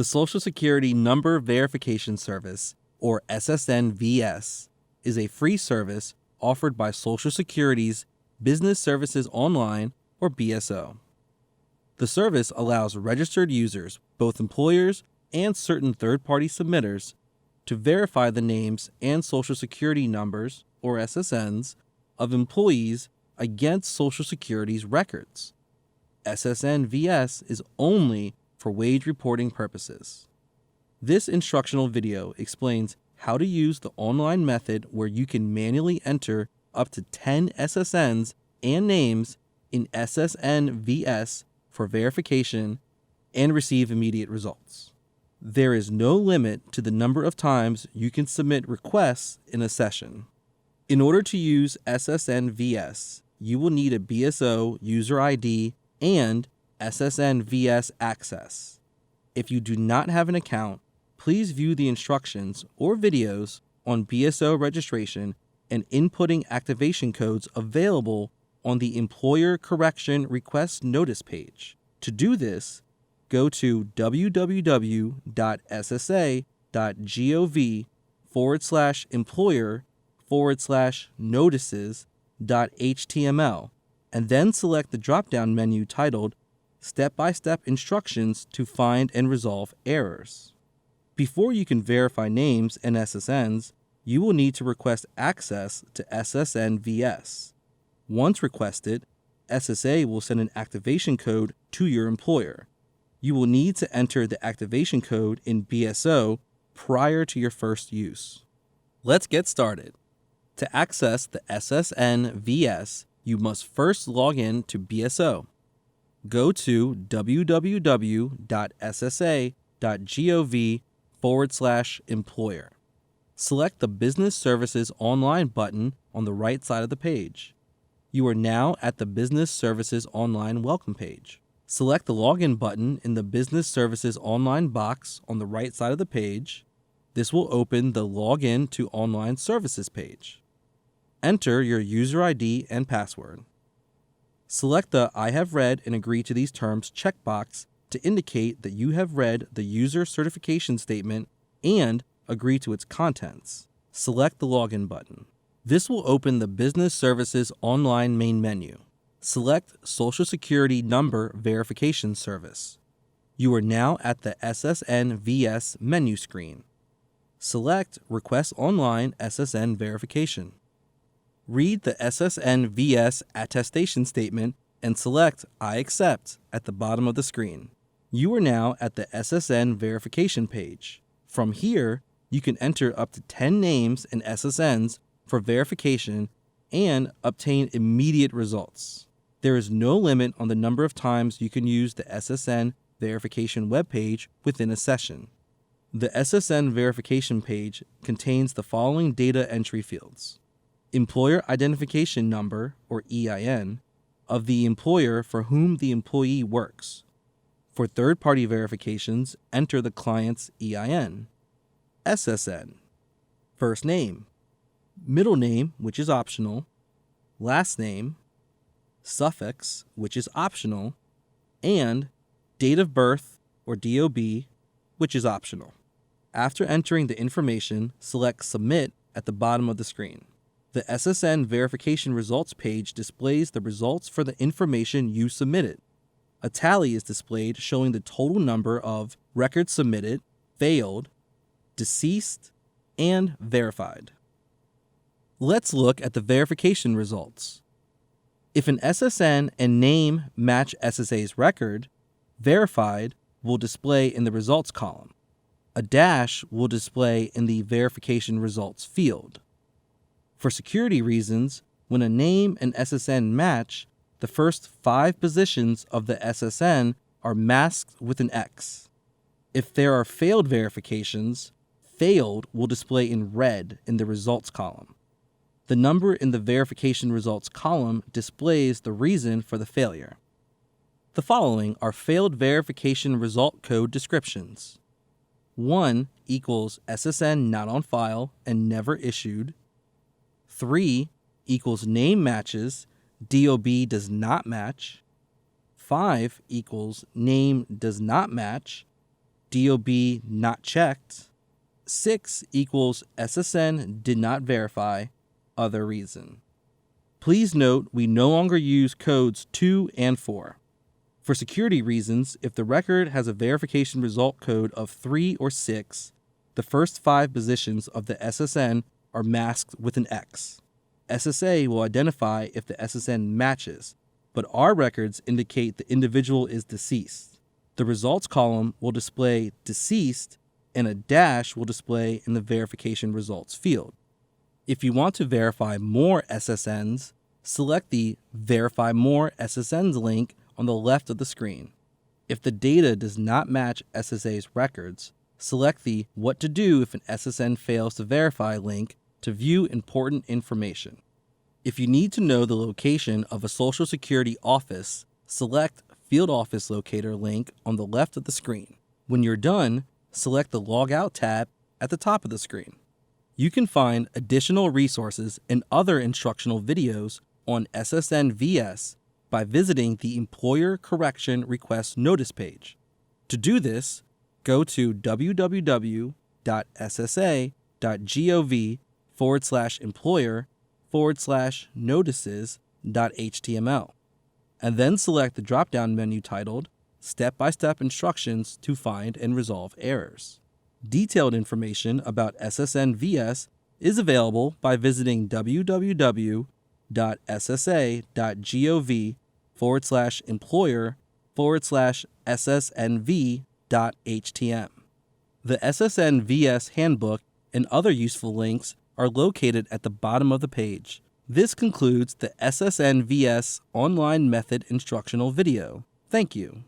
The Social Security Number Verification Service, or SSN-VS, is a free service offered by Social Security's Business Services Online, or BSO. The service allows registered users, both employers and certain third-party submitters, to verify the names and Social Security numbers, or SSNs, of employees against Social Security's records. SSN-VS is only for wage reporting purposes. This instructional video explains how to use the online method where you can manually enter up to 10 SSNs and names in SSN-VS for verification and receive immediate results. There is no limit to the number of times you can submit requests in a session. In order to use SSN-VS, you will need a BSO user ID and SSN-VS access. If you do not have an account, please view the instructions or videos on BSO registration and inputting activation codes available on the Employer Correction Request Notice page. To do this, go to www.ssa.gov/employer/notices.html and then select the drop-down menu titled Step-by-Step Instructions to Find and Resolve Errors. Before you can verify names and SSNs, you will need to request access to SSN-VS. Once requested, SSA will send an activation code to your employer. You will need to enter the activation code in BSO prior to your first use. Let's get started. To access the SSN-VS, you must first log in to BSO. Go to www.ssa.gov/employer. Select the Business Services Online button on the right side of the page. You are now at the Business Services Online welcome page. Select the Login button in the Business Services Online box on the right side of the page. This will open the Login to Online Services page. Enter your user ID and password. Select the I have read and agree to these terms checkbox to indicate that you have read the user certification statement and agree to its contents. Select the Login button. This will open the Business Services Online main menu. Select Social Security Number Verification Service. You are now at the SSN-VS menu screen. Select Request Online SSN Verification. Read the SSN-VS attestation statement and select I accept at the bottom of the screen. You are now at the SSN verification page. From here, you can enter up to 10 names and SSNs for verification and obtain immediate results. There is no limit on the number of times you can use the SSN verification webpage within a session. The SSN verification page contains the following data entry fields: Employer Identification Number, or EIN, of the employer for whom the employee works. For third-party verifications, enter the client's EIN. SSN. First name. Middle name, which is optional. Last name. Suffix, which is optional. And date of birth, or DOB, which is optional. After entering the information, select Submit at the bottom of the screen. The SSN verification results page displays the results for the information you submitted. A tally is displayed showing the total number of records submitted, failed, deceased, and verified. Let's look at the verification results. If an SSN and name match SSA's record, verified will display in the results column. A dash will display in the verification results field. For security reasons, when a name and SSN match, the first 5 positions of the SSN are masked with an X. If there are failed verifications, failed will display in red in the results column. The number in the verification results column displays the reason for the failure. The following are failed verification result code descriptions. 1 equals SSN not on file and never issued. 3 equals name matches, DOB does not match. 5 equals name does not match. DOB not checked. 6 equals SSN did not verify, other reason. Please note we no longer use codes 2 and 4. For security reasons, if the record has a verification result code of 3 or 6, the first 5 positions of the SSN are masked with an X. SSA will identify if the SSN matches, but our records indicate the individual is deceased. The results column will display deceased, and a dash will display in the verification results field. If you want to verify more SSNs, select the Verify More SSNs link on the left of the screen. If the data does not match SSA's records, select the What to Do if an SSN fails to verify link to view important information. If you need to know the location of a Social Security office, select Field Office Locator link on the left of the screen. When you're done, select the Log Out tab at the top of the screen. You can find additional resources and other instructional videos on SSN VS by visiting the Employer Correction Request Notice page. To do this, go to www.ssa.gov/employer/notices.html, and then select the drop-down menu titled Step-by-Step Instructions to Find and Resolve Errors. Detailed information about SSN VS is available by visiting www.ssa.gov/employer/SSNV.htm. The SSN VS Handbook and other useful links are located at the bottom of the page. This concludes the SSN VS Online Method instructional video. Thank you.